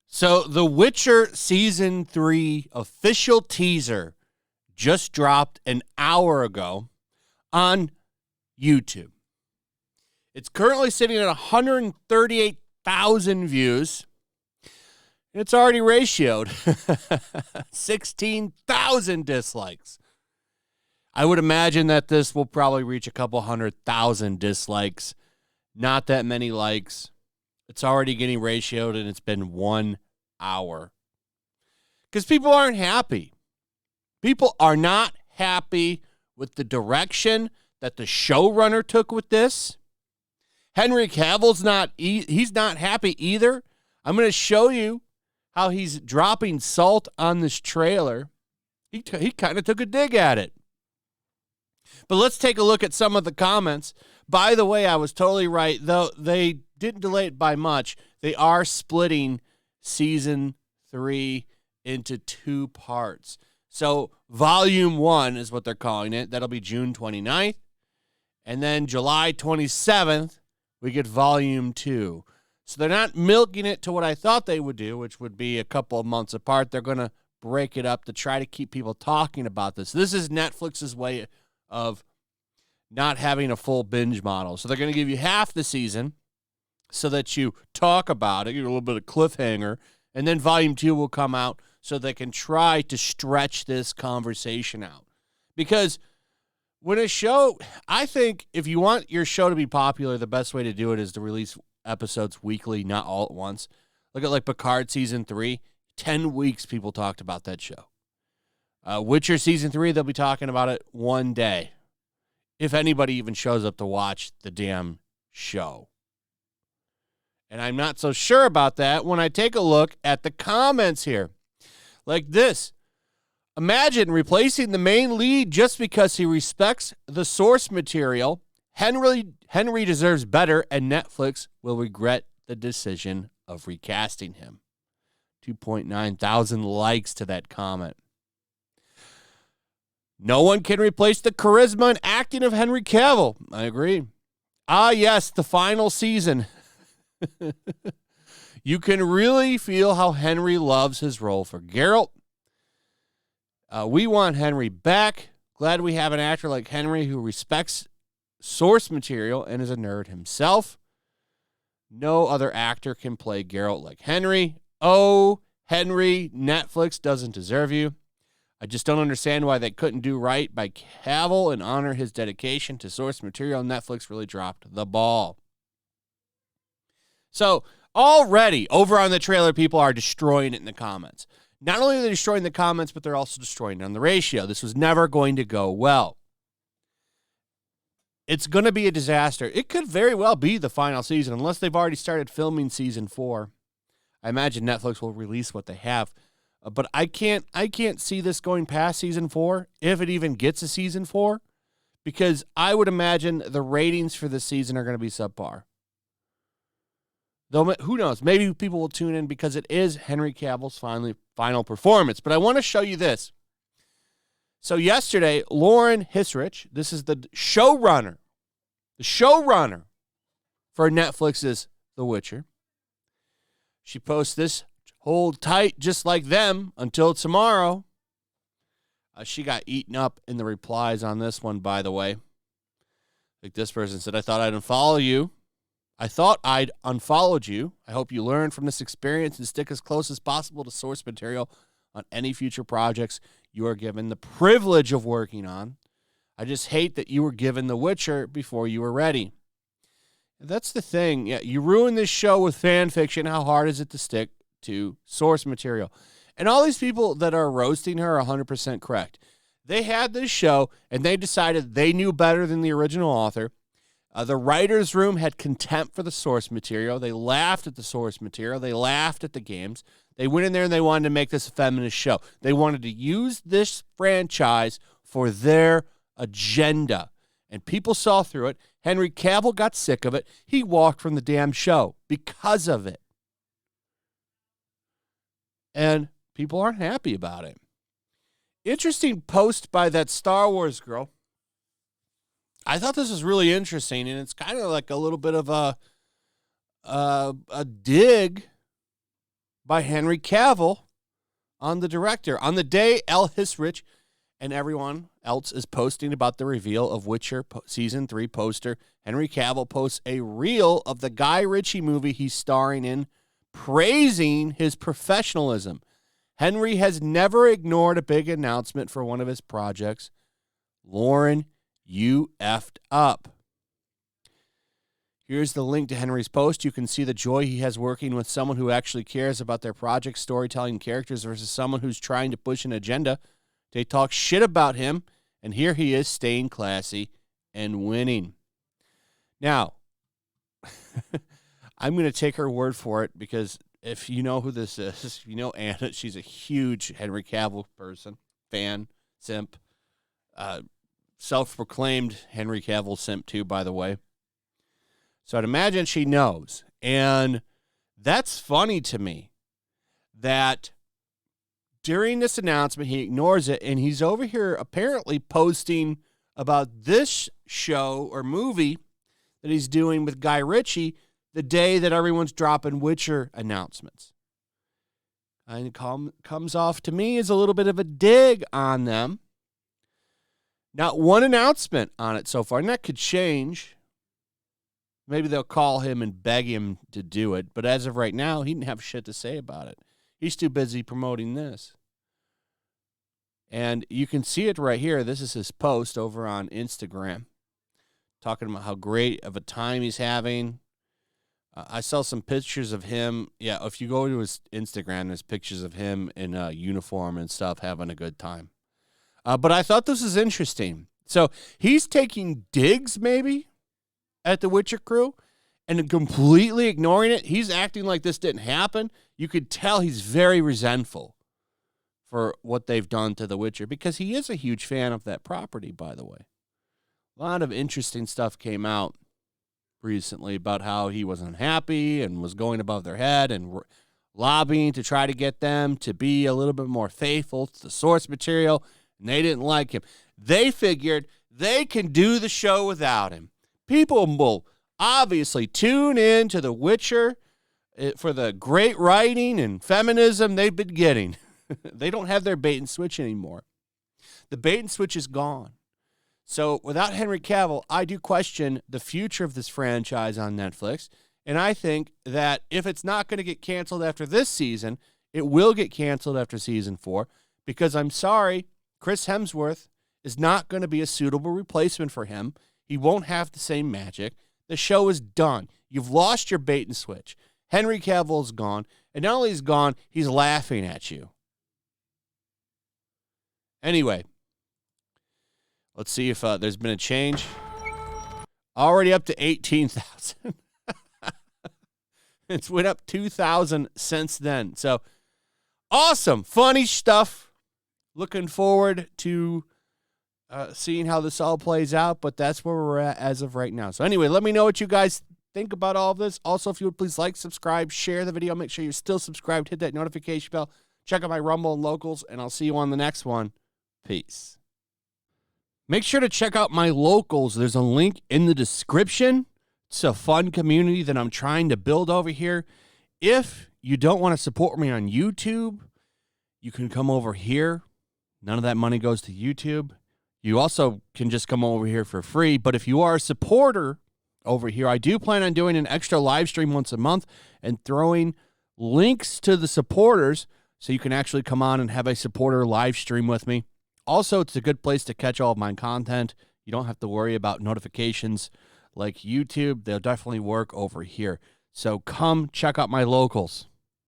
So, The Witcher Season 3 official teaser just dropped an hour ago on YouTube. It's currently sitting at 138,000 views. It's already ratioed 16,000 dislikes. I would imagine that this will probably reach a couple 100,000 dislikes. Not that many likes. It's already getting ratioed, and it's been 1 hour. Because people aren't happy. People are not happy with the direction that the showrunner took with this. Henry Cavill's he's not happy either. I'm going to show you how he's dropping salt on this trailer. He kind of took a dig at it. But let's take a look at some of the comments. By the way, I was totally right. Though they didn't delay it by much, they are splitting Season 3 into 2 parts. So Volume 1 is what they're calling it. That'll be June 29th. And then July 27th, we get Volume 2. So they're not milking it to what I thought they would do, which would be a couple of months apart. They're going to break it up to try to keep people talking about this. This is Netflix's way of not having a full binge model. So they're going to give you half the season so that you talk about it, give you a little bit of cliffhanger, and then Volume 2 will come out so they can try to stretch this conversation out. Because when a show, I think if you want your show to be popular, the best way to do it is to release episodes weekly, not all at once. Look at like Picard Season 3. 10 weeks people talked about that show. Witcher Season 3, they'll be talking about it one day. If anybody even shows up to watch the damn show. And I'm not so sure about that when I take a look at the comments here. Like this. Imagine replacing the main lead just because he respects the source material. Henry deserves better, and Netflix will regret the decision of recasting him. 2.9 thousand likes to that comment. No one can replace the charisma and acting of Henry Cavill. I agree. Ah, yes, the final season. You can really feel how Henry loves his role for Geralt. We want Henry back. Glad we have an actor like Henry who respects source material and is a nerd himself. No other actor can play Geralt like Henry. Oh, Henry, Netflix doesn't deserve you. I just don't understand why they couldn't do right by Cavill and honor his dedication to source material. Netflix really dropped the ball. So already over on the trailer, people are destroying it in the comments. Not only are they destroying the comments, but they're also destroying it on the ratio. This was never going to go well. It's going to be a disaster. It could very well be the final season, unless they've already started filming Season 4. I imagine Netflix will release what they have. But I can't see this going past Season 4, if it even gets a Season 4, because I would imagine the ratings for this season are going to be subpar. Though, who knows? Maybe people will tune in because it is Henry Cavill's final performance. But I want to show you this. So yesterday, Lauren Hissrich, this is the showrunner for Netflix's The Witcher. She posts this, hold tight just like them until tomorrow. She got eaten up in the replies on this one, by the way. Like this person said, I thought I'd unfollow you. I thought I'd unfollowed you. I hope you learn from this experience and stick as close as possible to source material on any future projects you are given the privilege of working on. I just hate that you were given The Witcher before you were ready. And that's the thing. Yeah, you ruin this show with fan fiction. How hard is it to stick to source material? And all these people that are roasting her are 100% correct. They had this show, and they decided they knew better than the original author. The writer's room had contempt for the source material. They laughed at the source material. They laughed at the games. They went in there and they wanted to make this a feminist show. They wanted to use this franchise for their agenda. And people saw through it. Henry Cavill got sick of it. He walked from the damn show because of it. And people aren't happy about it. Interesting post by that Star Wars girl. I thought this was really interesting, and it's kind of like a little bit of a dig by Henry Cavill on the director. On the day El Hisrich and everyone else is posting about the reveal of Witcher Season 3 poster, Henry Cavill posts a reel of the Guy Ritchie movie he's starring in, praising his professionalism. Henry has never ignored a big announcement for one of his projects. Lauren, you effed up. Here's the link to Henry's post. You can see the joy he has working with someone who actually cares about their project, storytelling, characters versus someone who's trying to push an agenda. They talk shit about him, and here he is staying classy and winning. Now, I'm going to take her word for it because if you know who this is, you know Anna, she's a huge Henry Cavill person, fan, simp, self-proclaimed Henry Cavill simp too, by the way. So I'd imagine she knows. And that's funny to me that during this announcement, he ignores it, and he's over here apparently posting about this show or movie that he's doing with Guy Ritchie the day that everyone's dropping Witcher announcements. And it comes off to me as a little bit of a dig on them. Not one announcement on it so far, and that could change. Maybe they'll call him and beg him to do it, but as of right now, he didn't have shit to say about it. He's too busy promoting this. And you can see it right here. This is his post over on Instagram, talking about how great of a time he's having. I saw some pictures of him. Yeah, if you go to his Instagram, there's pictures of him in a uniform and stuff having a good time. But I thought this was interesting. So he's taking digs maybe at the Witcher crew and completely ignoring it. He's acting like this didn't happen. You could tell he's very resentful for what they've done to The Witcher because he is a huge fan of that property, by the way. A lot of interesting stuff came out recently about how he was unhappy and was going above their head and lobbying to try to get them to be a little bit more faithful to the source material, and they didn't like him. They figured they can do the show without him. People will obviously tune in to The Witcher for the great writing and feminism they've been getting. They don't have their bait and switch anymore. The bait and switch is gone. So without Henry Cavill, I do question the future of this franchise on Netflix. And I think that if it's not going to get canceled after this season, it will get canceled after season 4. Because I'm sorry, Chris Hemsworth is not going to be a suitable replacement for him. He won't have the same magic. The show is done. You've lost your bait and switch. Henry Cavill's gone. And not only is he gone, he's laughing at you. Anyway, let's see if there's been a change. Already up to 18,000. It's went up 2,000 since then. So, awesome. Funny stuff. Looking forward to seeing how this all plays out, but that's where we're at as of right now. So, anyway, let me know what you guys think about all of this. Also, if you would please like, subscribe, share the video. Make sure you're still subscribed. Hit that notification bell. Check out my Rumble and Locals, and I'll see you on the next one. Peace. Make sure to check out my Locals. There's a link in the description. It's a fun community that I'm trying to build over here. If you don't want to support me on YouTube, you can come over here. None of that money goes to YouTube. You also can just come over here for free. But if you are a supporter over here, I do plan on doing an extra live stream once a month and throwing links to the supporters so you can actually come on and have a supporter live stream with me. Also, it's a good place to catch all of my content. You don't have to worry about notifications like YouTube. They'll definitely work over here. So come check out my Locals.